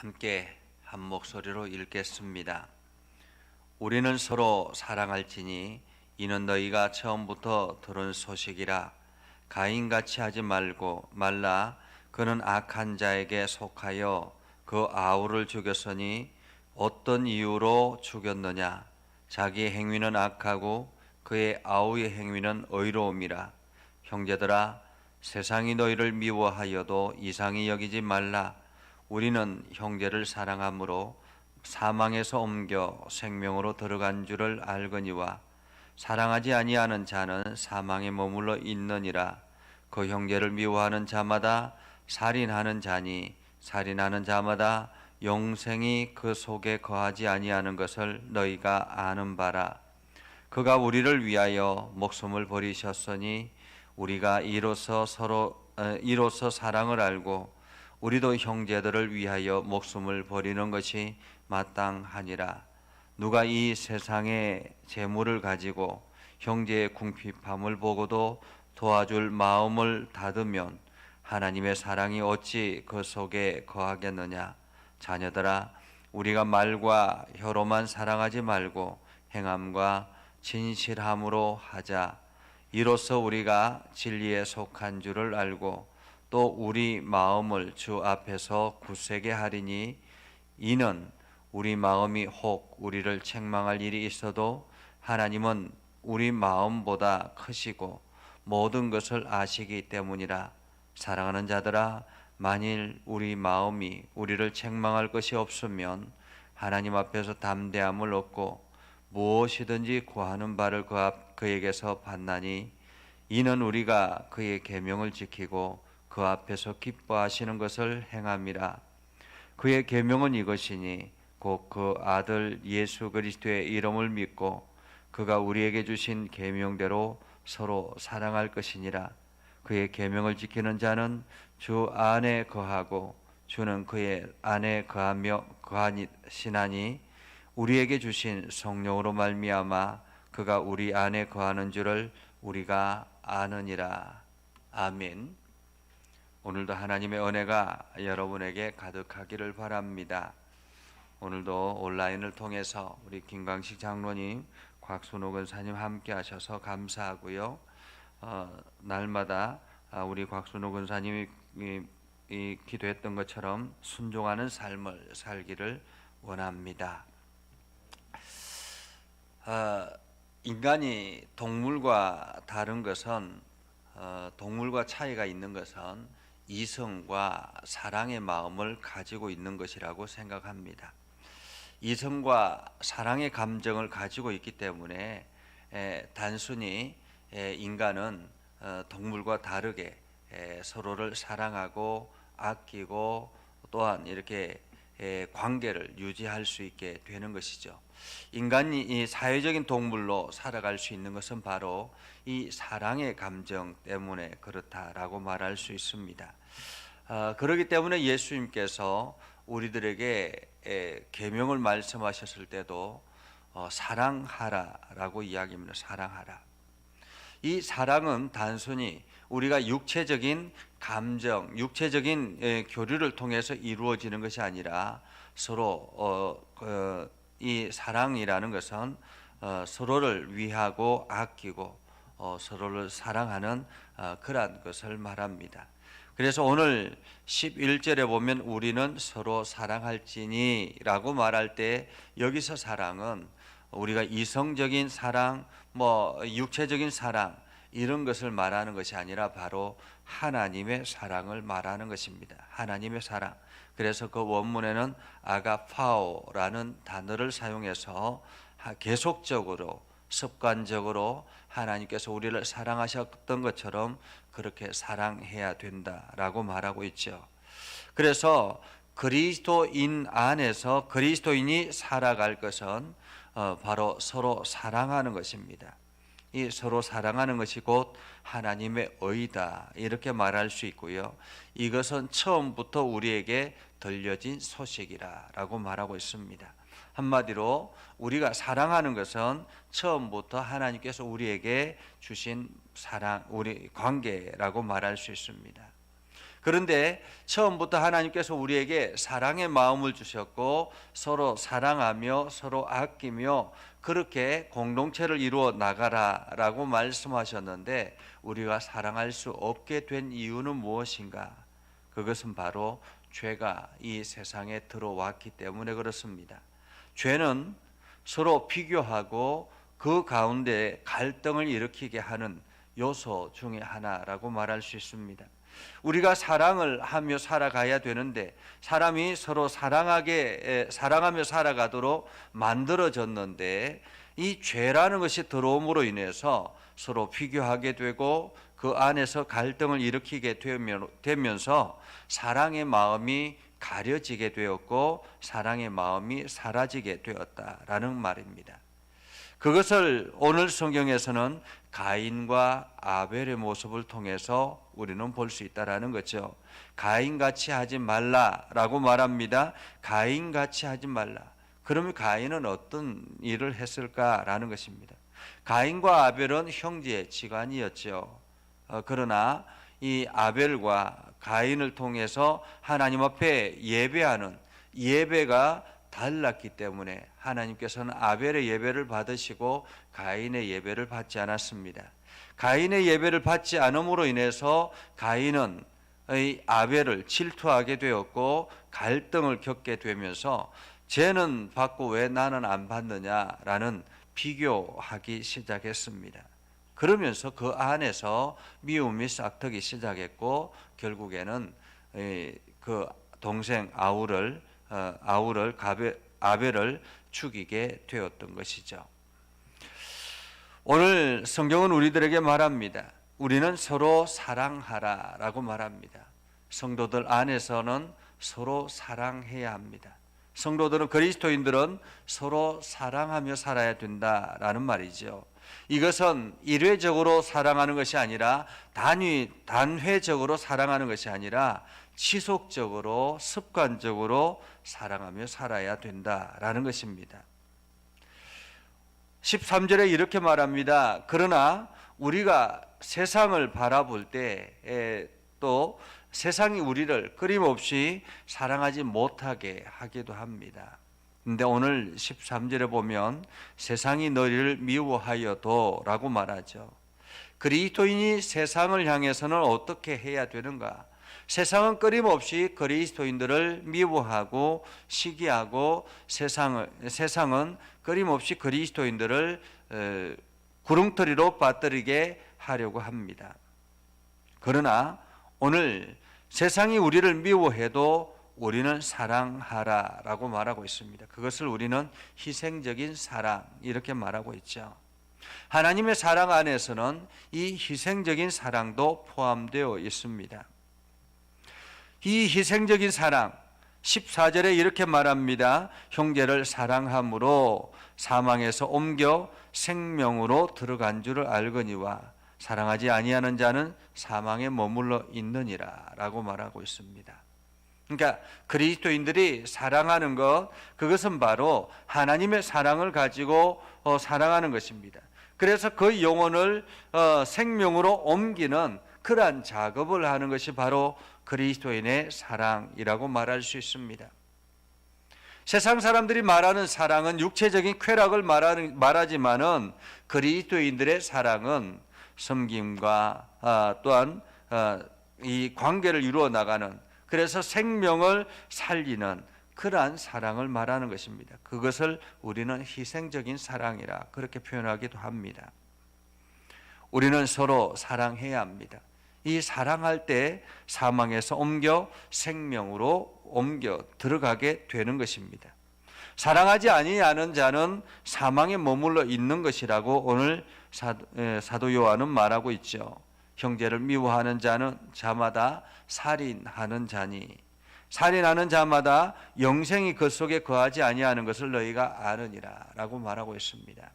함께 한 목소리로 읽겠습니다. 우리는 서로 사랑할지니 이는 너희가 처음부터 들은 소식이라. 가인같이 하지 말라. 그는 악한 자에게 속하여 그 아우를 죽였으니 어떤 이유로 죽였느냐? 자기 행위는 악하고 그의 아우의 행위는 의로움이라. 형제들아, 세상이 너희를 미워하여도 이상히 여기지 말라. 우리는 형제를 사랑함으로 사망에서 옮겨 생명으로 들어간 줄을 알거니와 사랑하지 아니하는 자는 사망에 머물러 있느니라. 그 형제를 미워하는 자마다 살인하는 자니 살인하는 자마다 영생이 그 속에 거하지 아니하는 것을 너희가 아는 바라. 그가 우리를 위하여 목숨을 버리셨으니 우리가 이로써 사랑을 알고 우리도 형제들을 위하여 목숨을 버리는 것이 마땅하니라. 누가 이 세상의 재물을 가지고 형제의 궁핍함을 보고도 도와줄 마음을 닫으면 하나님의 사랑이 어찌 그 속에 거하겠느냐? 자녀들아, 우리가 말과 혀로만 사랑하지 말고 행함과 진실함으로 하자. 이로써 우리가 진리에 속한 줄을 알고 또 우리 마음을 주 앞에서 굳세게 하리니 이는 우리 마음이 혹 우리를 책망할 일이 있어도 하나님은 우리 마음보다 크시고 모든 것을 아시기 때문이라. 사랑하는 자들아, 만일 우리 마음이 우리를 책망할 것이 없으면 하나님 앞에서 담대함을 얻고 무엇이든지 구하는 바를 그에게서 받나니 이는 우리가 그의 계명을 지키고 그 앞에서 기뻐하시는 것을 행함이라. 그의 계명은 이것이니 곧 그 아들 예수 그리스도의 이름을 믿고 그가 우리에게 주신 계명대로 서로 사랑할 것이니라. 그의 계명을 지키는 자는 주 안에 거하고 주는 그의 안에 거하시나니 우리에게 주신 성령으로 말미암아 그가 우리 안에 거하는 줄을 우리가 아느니라. 아멘. 오늘도 하나님의 은혜가 여러분에게 가득하기를 바랍니다. 오늘도 온라인을 통해서 우리 김광식 장로님, 곽순호 권사님 함께 하셔서 감사하고요. 날마다 우리 곽순호 권사님이 기도했던 것처럼 순종하는 삶을 살기를 원합니다. 인간이 동물과 다른 것은 동물과 차이가 있는 것은 이성과 사랑의 마음을 가지고 있는 것이라고 생각합니다. 이성과 사랑의 감정을 가지고 있기 때문에 단순히 인간은 동물과 다르게 서로를 사랑하고 아끼고 또한 이렇게 관계를 유지할 수 있게 되는 것이죠. 인간이 이 사회적인 동물로 살아갈 수 있는 것은 바로 이 사랑의 감정 때문에 그렇다라고 말할 수 있습니다. 그렇기 때문에 예수님께서 우리들에게 계명을 말씀하셨을 때도 사랑하라라고 이야기합니다. 사랑하라. 이 사랑은 단순히 우리가 육체적인 감정, 육체적인 교류를 통해서 이루어지는 것이 아니라 서로 이 사랑이라는 것은 서로를 위하고 아끼고 서로를 사랑하는 그러한 것을 말합니다. 그래서 오늘 11절에 보면 우리는 서로 사랑할지니 라고 말할 때 여기서 사랑은 우리가 이성적인 사랑, 육체적인 사랑 이런 것을 말하는 것이 아니라 바로 하나님의 사랑을 말하는 것입니다. 하나님의 사랑. 그래서 그 원문에는 아가파오라는 단어를 사용해서 계속적으로 습관적으로 하나님께서 우리를 사랑하셨던 것처럼 그렇게 사랑해야 된다라고 말하고 있죠. 그래서 그리스도인 안에서 그리스도인이 살아갈 것은 바로 서로 사랑하는 것입니다. 이 서로 사랑하는 것이 곧 하나님의 의다 이렇게 말할 수 있고요. 이것은 처음부터 우리에게 들려진 소식이라고 말하고 있습니다. 한마디로 우리가 사랑하는 것은 처음부터 하나님께서 우리에게 주신 사랑, 우리 관계라고 말할 수 있습니다. 그런데 처음부터 하나님께서 우리에게 사랑의 마음을 주셨고 서로 사랑하며 서로 아끼며 그렇게 공동체를 이루어 나가라라고 말씀하셨는데 우리가 사랑할 수 없게 된 이유는 무엇인가? 그것은 바로 죄가 이 세상에 들어왔기 때문에 그렇습니다. 죄는 서로 비교하고 그 가운데 갈등을 일으키게 하는 요소 중에 하나라고 말할 수 있습니다. 우리가 사랑을 하며 살아가야 되는데 사람이 서로 사랑하며 살아가도록 만들어졌는데 이 죄라는 것이 들어옴으로 인해서 서로 비교하게 되고 그 안에서 갈등을 일으키게 되면서 사랑의 마음이 가려지게 되었고 사랑의 마음이 사라지게 되었다라는 말입니다. 그것을 오늘 성경에서는 가인과 아벨의 모습을 통해서 우리는 볼 수 있다라는 거죠. 가인같이 하지 말라라고 말합니다. 가인같이 하지 말라. 그러면 가인은 어떤 일을 했을까라는 것입니다. 가인과 아벨은 형제 지간이었죠. 그러나 이 아벨과 가인을 통해서 하나님 앞에 예배하는 예배가 달랐기 때문에 하나님께서는 아벨의 예배를 받으시고 가인의 예배를 받지 않았습니다. 가인의 예배를 받지 않음으로 인해서 가인은 아벨을 질투하게 되었고 갈등을 겪게 되면서 쟤는 받고 왜 나는 안 받느냐라는 비교하기 시작했습니다. 그러면서 그 안에서 미움이 싹트기 시작했고 결국에는 그 동생 아벨을 죽이게 되었던 것이죠. 오늘 성경은 우리들에게 말합니다. 우리는 서로 사랑하라라고 말합니다. 성도들 안에서는 서로 사랑해야 합니다. 성도들은 그리스도인들은 서로 사랑하며 살아야 된다라는 말이죠. 이것은 일회적으로 사랑하는 것이 아니라 단회적으로 사랑하는 것이 아니라 지속적으로 습관적으로 사랑하며 살아야 된다라는 것입니다. 13절에 이렇게 말합니다. 그러나 우리가 세상을 바라볼 때 또 세상이 우리를 끊임없이 사랑하지 못하게 하기도 합니다. 근데 오늘 13절에 보면 세상이 너희를 미워하여도 라고 말하죠. 그리스도인이 세상을 향해서는 어떻게 해야 되는가? 세상은 끊임없이 그리스도인들을 미워하고 시기하고 세상은 끊임없이 그리스도인들을 구렁텅이로 빠뜨리게 하려고 합니다. 그러나 오늘 세상이 우리를 미워해도 우리는 사랑하라라고 말하고 있습니다. 그것을 우리는 희생적인 사랑 이렇게 말하고 있죠. 하나님의 사랑 안에서는 이 희생적인 사랑도 포함되어 있습니다. 이 희생적인 사랑 14절에 이렇게 말합니다. 형제를 사랑함으로 사망에서 옮겨 생명으로 들어간 줄을 알거니와 사랑하지 아니하는 자는 사망에 머물러 있느니라 라고 말하고 있습니다. 그러니까 그리스도인들이 사랑하는 것, 그것은 바로 하나님의 사랑을 가지고 사랑하는 것입니다. 그래서 그 영혼을 생명으로 옮기는 그러한 작업을 하는 것이 바로 그리스도인의 사랑이라고 말할 수 있습니다. 세상 사람들이 말하는 사랑은 육체적인 쾌락을 말하지만은 그리스도인들의 사랑은 섬김과 또한 이 관계를 이루어 나가는, 그래서 생명을 살리는 그러한 사랑을 말하는 것입니다. 그것을 우리는 희생적인 사랑이라 그렇게 표현하기도 합니다. 우리는 서로 사랑해야 합니다. 이 사랑할 때 사망에서 옮겨 생명으로 옮겨 들어가게 되는 것입니다. 사랑하지 아니하는 자는 사망에 머물러 있는 것이라고 오늘 사도 요한은 말하고 있죠. 형제를 미워하는 자마다 살인하는 자니 살인하는 자마다 영생이 그 속에 거하지 아니하는 것을 너희가 아느니라 라고 말하고 있습니다.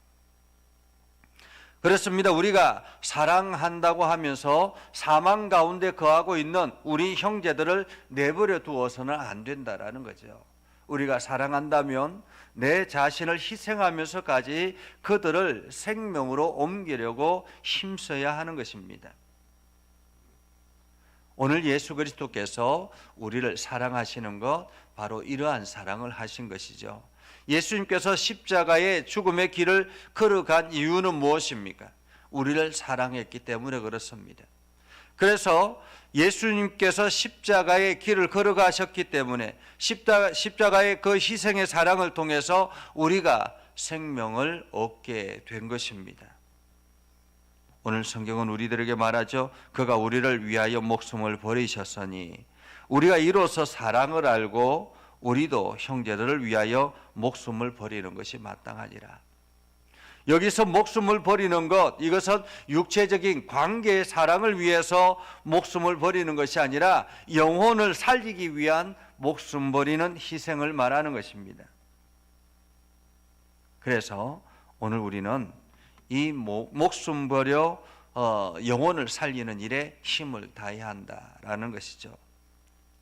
그렇습니다. 우리가 사랑한다고 하면서 사망 가운데 거하고 있는 우리 형제들을 내버려 두어서는 안 된다라는 거죠. 우리가 사랑한다면 내 자신을 희생하면서까지 그들을 생명으로 옮기려고 힘써야 하는 것입니다. 오늘 예수 그리스도께서 우리를 사랑하시는 것, 바로 이러한 사랑을 하신 것이죠. 예수님께서 십자가의 죽음의 길을 걸어간 이유는 무엇입니까? 우리를 사랑했기 때문에 그렇습니다. 그래서 예수님께서 십자가의 길을 걸어가셨기 때문에 십자가의 그 희생의 사랑을 통해서 우리가 생명을 얻게 된 것입니다. 오늘 성경은 우리들에게 말하죠. 그가 우리를 위하여 목숨을 버리셨으니 우리가 이로써 사랑을 알고 우리도 형제들을 위하여 목숨을 버리는 것이 마땅하니라. 여기서 목숨을 버리는 것, 이것은 육체적인 관계의 사랑을 위해서 목숨을 버리는 것이 아니라 영혼을 살리기 위한 목숨 버리는 희생을 말하는 것입니다. 그래서 오늘 우리는 이 목숨 버려 영혼을 살리는 일에 힘을 다해야 한다라는 것이죠.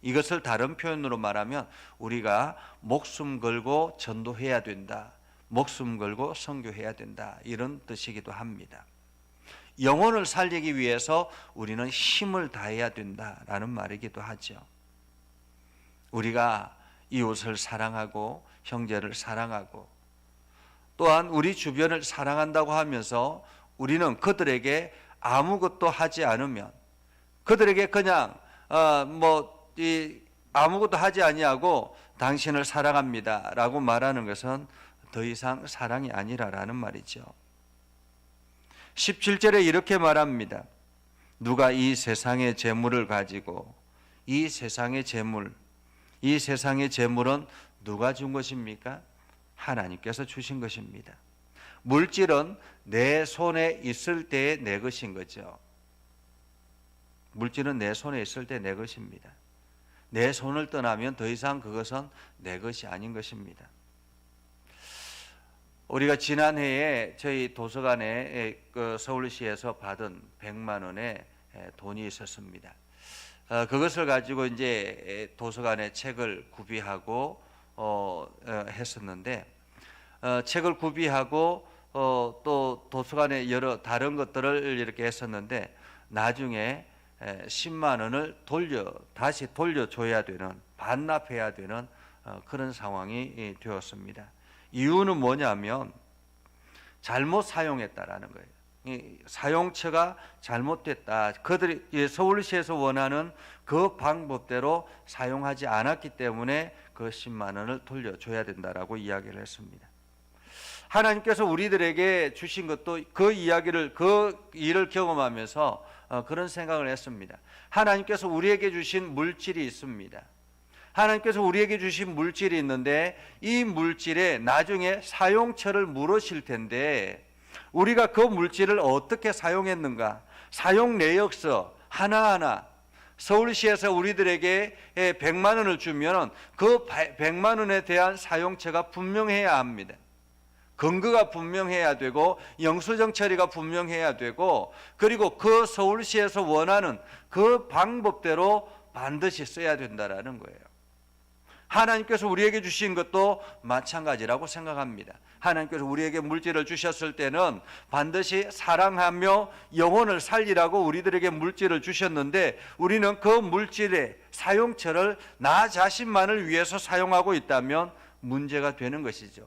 이것을 다른 표현으로 말하면 우리가 목숨 걸고 전도해야 된다, 목숨 걸고 선교해야 된다, 이런 뜻이기도 합니다. 영혼을 살리기 위해서 우리는 힘을 다해야 된다라는 말이기도 하죠. 우리가 이웃을 사랑하고 형제를 사랑하고 또한 우리 주변을 사랑한다고 하면서 우리는 그들에게 아무것도 하지 않으면, 그들에게 그냥 아무것도 하지 아니하고 당신을 사랑합니다 라고 말하는 것은 더 이상 사랑이 아니라라는 말이죠. 17절에 이렇게 말합니다. 누가 이 세상의 재물을 가지고, 이 세상의 재물은 누가 준 것입니까? 하나님께서 주신 것입니다. 물질은 내 손에 있을 때의 내 것인 거죠. 물질은 내 손에 있을 때 내 것입니다. 내 손을 떠나면 더 이상 그것은 내 것이 아닌 것입니다. 우리가 지난해에 저희 도서관에 서울시에서 받은 100만 원의 돈이 있었습니다. 그것을 가지고 이제 도서관에 책을 구비하고 했었는데, 책을 구비하고 또 도서관에 여러 다른 것들을 이렇게 했었는데, 나중에 10만 원을 다시 돌려줘야 되는, 반납해야 되는 그런 상황이 되었습니다. 이유는 뭐냐면 잘못 사용했다라는 거예요. 이 사용처가 잘못됐다. 그들이 서울시에서 원하는 그 방법대로 사용하지 않았기 때문에 그 10만 원을 돌려줘야 된다라고 이야기를 했습니다. 하나님께서 우리들에게 주신 것도 그 일을 경험하면서 그런 생각을 했습니다. 하나님께서 우리에게 주신 물질이 있습니다. 하나님께서 우리에게 주신 물질이 있는데 이 물질에 나중에 사용처를 물으실 텐데 우리가 그 물질을 어떻게 사용했는가, 사용 내역서 하나하나, 서울시에서 우리들에게 100만 원을 주면 그 100만 원에 대한 사용처가 분명해야 합니다. 근거가 분명해야 되고 영수증 처리가 분명해야 되고, 그리고 그 서울시에서 원하는 그 방법대로 반드시 써야 된다라는 거예요. 하나님께서 우리에게 주신 것도 마찬가지라고 생각합니다. 하나님께서 우리에게 물질을 주셨을 때는 반드시 사랑하며 영혼을 살리라고 우리들에게 물질을 주셨는데, 우리는 그 물질의 사용처를 나 자신만을 위해서 사용하고 있다면 문제가 되는 것이죠.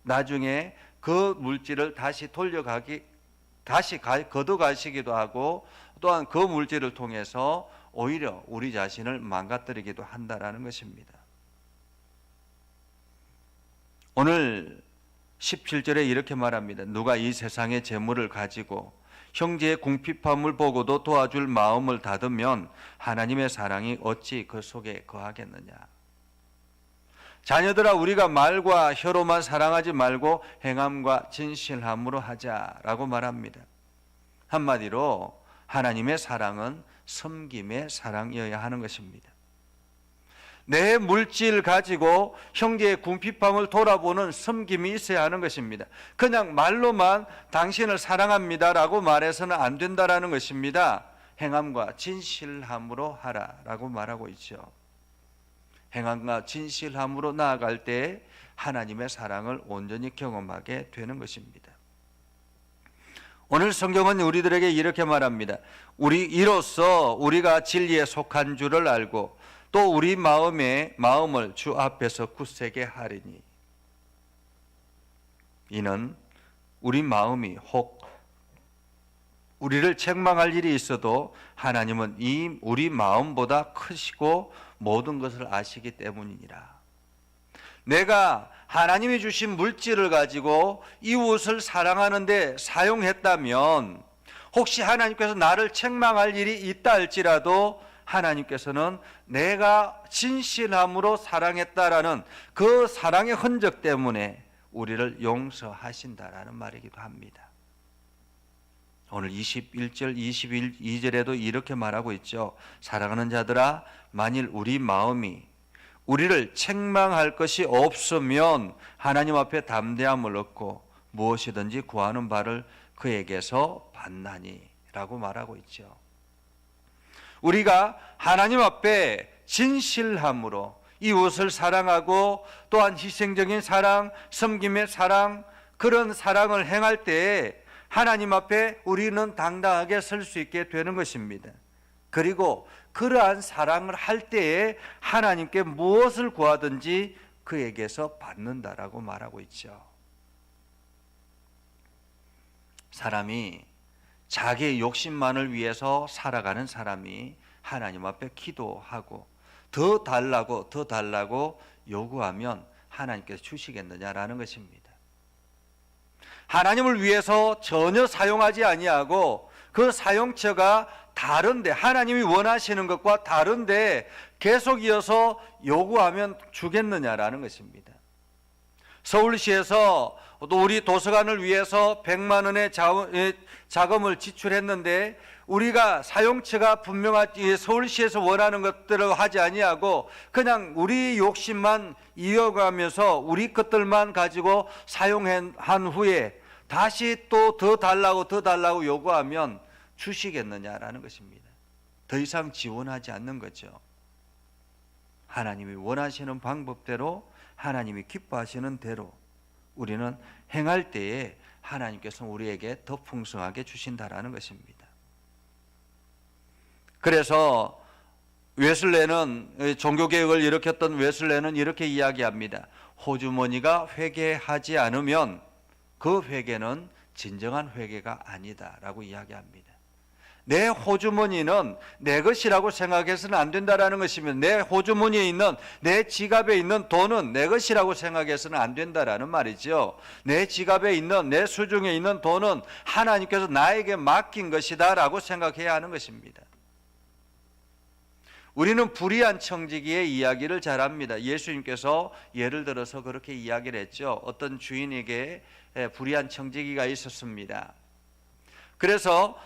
나중에 그 물질을 다시 걷어가시기도 하고, 또한 그 물질을 통해서 오히려 우리 자신을 망가뜨리기도 한다라는 것입니다. 오늘 17절에 이렇게 말합니다. 누가 이 세상의 재물을 가지고 형제의 궁핍함을 보고도 도와줄 마음을 닫으면 하나님의 사랑이 어찌 그 속에 거하겠느냐. 자녀들아, 우리가 말과 혀로만 사랑하지 말고 행함과 진실함으로 하자라고 말합니다. 한마디로 하나님의 사랑은 섬김의 사랑이어야 하는 것입니다. 내 물질 가지고 형제의 궁핍함을 돌아보는 섬김이 있어야 하는 것입니다. 그냥 말로만 당신을 사랑합니다라고 말해서는 안 된다라는 것입니다. 행함과 진실함으로 하라라고 말하고 있죠. 행함과 진실함으로 나아갈 때 하나님의 사랑을 온전히 경험하게 되는 것입니다. 오늘 성경은 우리들에게 이렇게 말합니다. 이로써 우리가 진리에 속한 줄을 알고 또 우리 마음을 주 앞에서 굳세게 하리니, 이는 우리 마음이 혹 우리를 책망할 일이 있어도 하나님은 우리 마음보다 크시고 모든 것을 아시기 때문이니라. 내가 하나님이 주신 물질을 가지고 이웃을 사랑하는데 사용했다면 혹시 하나님께서 나를 책망할 일이 있다 할지라도 하나님께서는 내가 진실함으로 사랑했다라는 그 사랑의 흔적 때문에 우리를 용서하신다라는 말이기도 합니다. 오늘 21절 22절에도 이렇게 말하고 있죠. 사랑하는 자들아, 만일 우리 마음이 우리를 책망할 것이 없으면 하나님 앞에 담대함을 얻고 무엇이든지 구하는 바를 그에게서 받나니 라고 말하고 있죠. 우리가 하나님 앞에 진실함으로 이웃을 사랑하고 또한 희생적인 사랑, 섬김의 사랑, 그런 사랑을 행할 때에 하나님 앞에 우리는 당당하게 설 수 있게 되는 것입니다. 그리고 그러한 사랑을 할 때에 하나님께 무엇을 구하든지 그에게서 받는다라고 말하고 있죠. 사람이 자기의 욕심만을 위해서 살아가는 사람이 하나님 앞에 기도하고 더 달라고 요구하면 하나님께서 주시겠느냐라는 것입니다. 하나님을 위해서 전혀 사용하지 아니하고 그 사용처가 다른데, 하나님이 원하시는 것과 다른데 계속 이어서 요구하면 주겠느냐라는 것입니다. 서울시에서 또 우리 도서관을 위해서 100만 원의 자금을 지출했는데 우리가 사용처가 분명하지, 서울시에서 원하는 것들을 하지 아니하고 그냥 우리 욕심만 이어가면서 우리 것들만 가지고 사용한 후에 다시 또 더 달라고 요구하면 주시겠느냐라는 것입니다. 더 이상 지원하지 않는 거죠. 하나님이 원하시는 방법대로, 하나님이 기뻐하시는 대로 우리는 행할 때에 하나님께서 우리에게 더 풍성하게 주신다라는 것입니다. 그래서 웨슬레는, 종교개혁을 일으켰던 웨슬레는 이렇게 이야기합니다. 호주머니가 회개하지 않으면 그 회개는 진정한 회개가 아니다라고 이야기합니다. 내 호주머니는 내 것이라고 생각해서는 안 된다라는 것이면, 내 호주머니에 있는, 내 지갑에 있는 돈은 내 것이라고 생각해서는 안 된다라는 말이죠. 내 지갑에 있는, 내 수중에 있는 돈은 하나님께서 나에게 맡긴 것이다라고 생각해야 하는 것입니다. 우리는 불의한 청지기의 이야기를 잘 압니다. 예수님께서 예를 들어서 그렇게 이야기를 했죠. 어떤 주인에게 불의한 청지기가 있었습니다. 그래서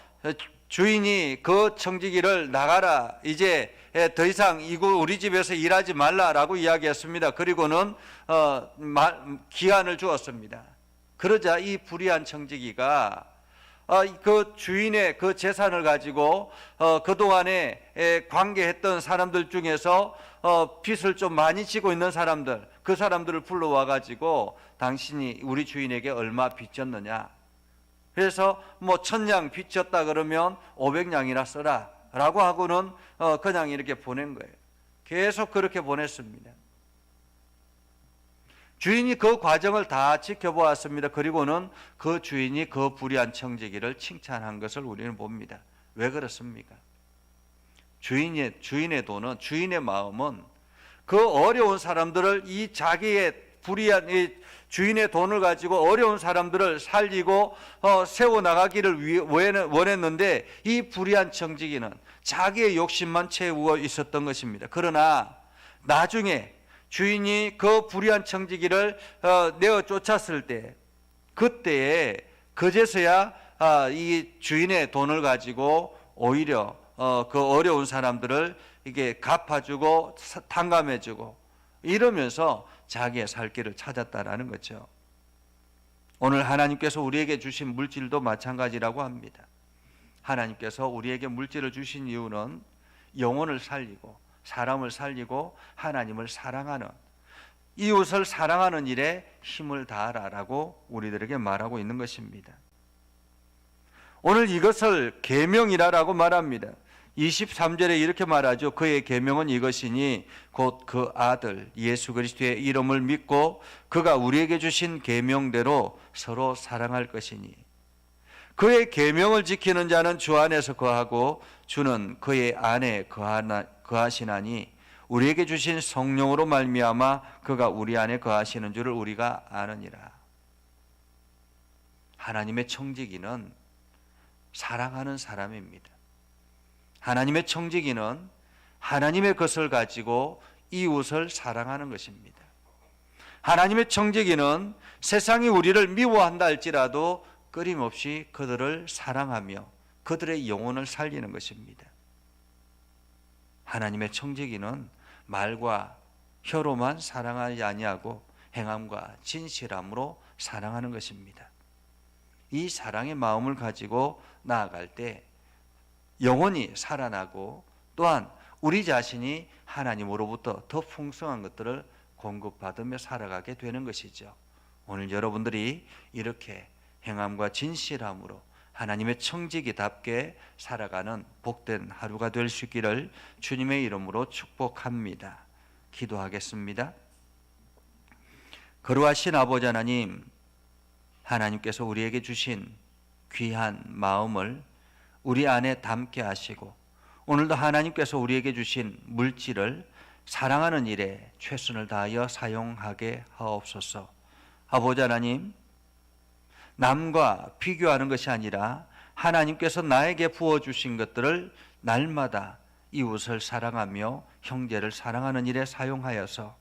주인이 그 청지기를 나가라, 이제 더 이상 우리 집에서 일하지 말라라고 이야기했습니다. 그리고는 기한을 주었습니다. 그러자 이 불의한 청지기가 그 주인의 그 재산을 가지고 그동안에 관계했던 사람들 중에서 빚을 좀 많이 지고 있는 사람들, 그 사람들을 불러와 가지고 당신이 우리 주인에게 얼마 빚졌느냐, 그래서 뭐 1000냥 빚졌다 그러면 500냥이나 써라 라고 하고는 그냥 이렇게 보낸 거예요. 계속 그렇게 보냈습니다. 주인이 그 과정을 다 지켜보았습니다. 그리고는 그 주인이 그 불의한 청지기를 칭찬한 것을 우리는 봅니다. 왜 그렇습니까? 주인의 돈은, 주인의 마음은 그 어려운 사람들을, 이 자기의 불의한 주인의 돈을 가지고 어려운 사람들을 살리고 세워나가기를 원했는데, 이 불의한 청지기는 자기의 욕심만 채우고 있었던 것입니다. 그러나 나중에 주인이 그 불의한 청지기를 내어 쫓았을 때, 그때에 그제서야 이 주인의 돈을 가지고 오히려 그 어려운 사람들을 이게 갚아주고 탕감해주고 이러면서 자기의 살 길을 찾았다라는 거죠. 오늘 하나님께서 우리에게 주신 물질도 마찬가지라고 합니다. 하나님께서 우리에게 물질을 주신 이유는 영혼을 살리고 사람을 살리고 하나님을 사랑하는, 이웃을 사랑하는 일에 힘을 다하라라고 우리들에게 말하고 있는 것입니다. 오늘 이것을 계명이라고 말합니다. 23절에 이렇게 말하죠. 그의 계명은 이것이니 곧 그 아들 예수 그리스도의 이름을 믿고 그가 우리에게 주신 계명대로 서로 사랑할 것이니 그의 계명을 지키는 자는 주 안에서 거하고 주는 그의 안에 거하시나니 우리에게 주신 성령으로 말미암아 그가 우리 안에 거하시는 줄을 우리가 아느니라. 하나님의 청지기는 사랑하는 사람입니다. 하나님의 청지기는 하나님의 것을 가지고 이웃을 사랑하는 것입니다. 하나님의 청지기는 세상이 우리를 미워한다 할지라도 끊임없이 그들을 사랑하며 그들의 영혼을 살리는 것입니다. 하나님의 청지기는 말과 혀로만 사랑하지 아니하고 행함과 진실함으로 사랑하는 것입니다. 이 사랑의 마음을 가지고 나아갈 때 영혼이 살아나고 또한 우리 자신이 하나님으로부터 더 풍성한 것들을 공급받으며 살아가게 되는 것이죠. 오늘 여러분들이 이렇게 행함과 진실함으로 하나님의 청지기답게 살아가는 복된 하루가 될 수 있기를 주님의 이름으로 축복합니다. 기도하겠습니다. 거룩하신 아버지 하나님, 하나님께서 우리에게 주신 귀한 마음을 우리 안에 담게 하시고 오늘도 하나님께서 우리에게 주신 물질을 사랑하는 일에 최선을 다하여 사용하게 하옵소서. 아버지 하나님, 남과 비교하는 것이 아니라 하나님께서 나에게 부어주신 것들을 날마다 이웃을 사랑하며 형제를 사랑하는 일에 사용하여서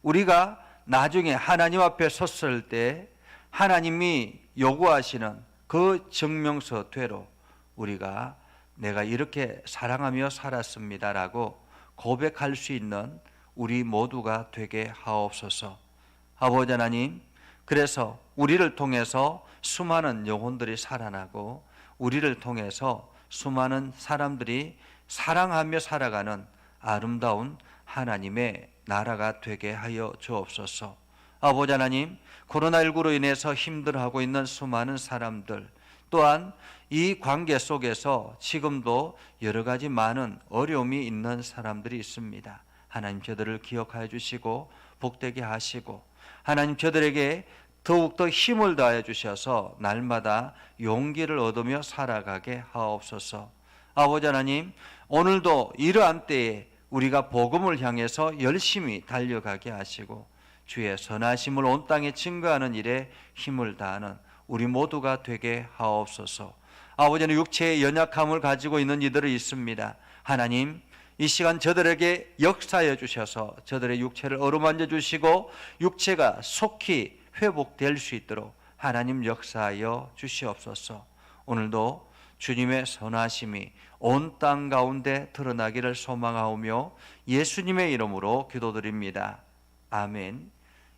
우리가 나중에 하나님 앞에 섰을 때 하나님이 요구하시는 그 증명서대로 우리가 내가 이렇게 사랑하며 살았습니다라고 고백할 수 있는 우리 모두가 되게 하옵소서. 아버지 하나님, 그래서 우리를 통해서 수많은 영혼들이 살아나고 우리를 통해서 수많은 사람들이 사랑하며 살아가는 아름다운 하나님의 나라가 되게 하여 주옵소서. 아버지 하나님, 코로나19로 인해서 힘들어하고 있는 수많은 사람들, 또한 이 관계 속에서 지금도 여러 가지 많은 어려움이 있는 사람들이 있습니다. 하나님 저들을 기억하여 주시고 복되게 하시고 하나님 저들에게 더욱더 힘을 다해 주셔서 날마다 용기를 얻으며 살아가게 하옵소서. 아버지 하나님, 오늘도 이러한 때에 우리가 복음을 향해서 열심히 달려가게 하시고 주의 선하심을 온 땅에 증거하는 일에 힘을 다하는 우리 모두가 되게 하옵소서. 아버지는 육체의 연약함을 가지고 있는 이들이 있습니다. 하나님, 이 시간 저들에게 역사해 주셔서 저들의 육체를 어루만져 주시고 육체가 속히 회복될 수 있도록 하나님 역사하여 주시옵소서. 오늘도 주님의 선하심이 온 땅 가운데 드러나기를 소망하오며 예수님의 이름으로 기도드립니다. 아멘.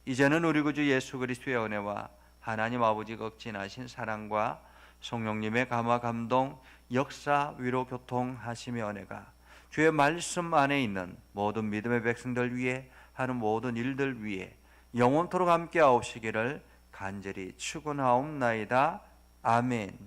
이제는 우리 구주 예수 그리스도의 은혜와 하나님 아버지 극진하신 사랑과 성령님의 감화 감동 역사 위로 교통하심의 은혜가 주의 말씀 안에 있는 모든 믿음의 백성들 위에 하는 모든 일들 위에 영원토록 함께 하옵시기를 간절히 축원하옵나이다. 아멘.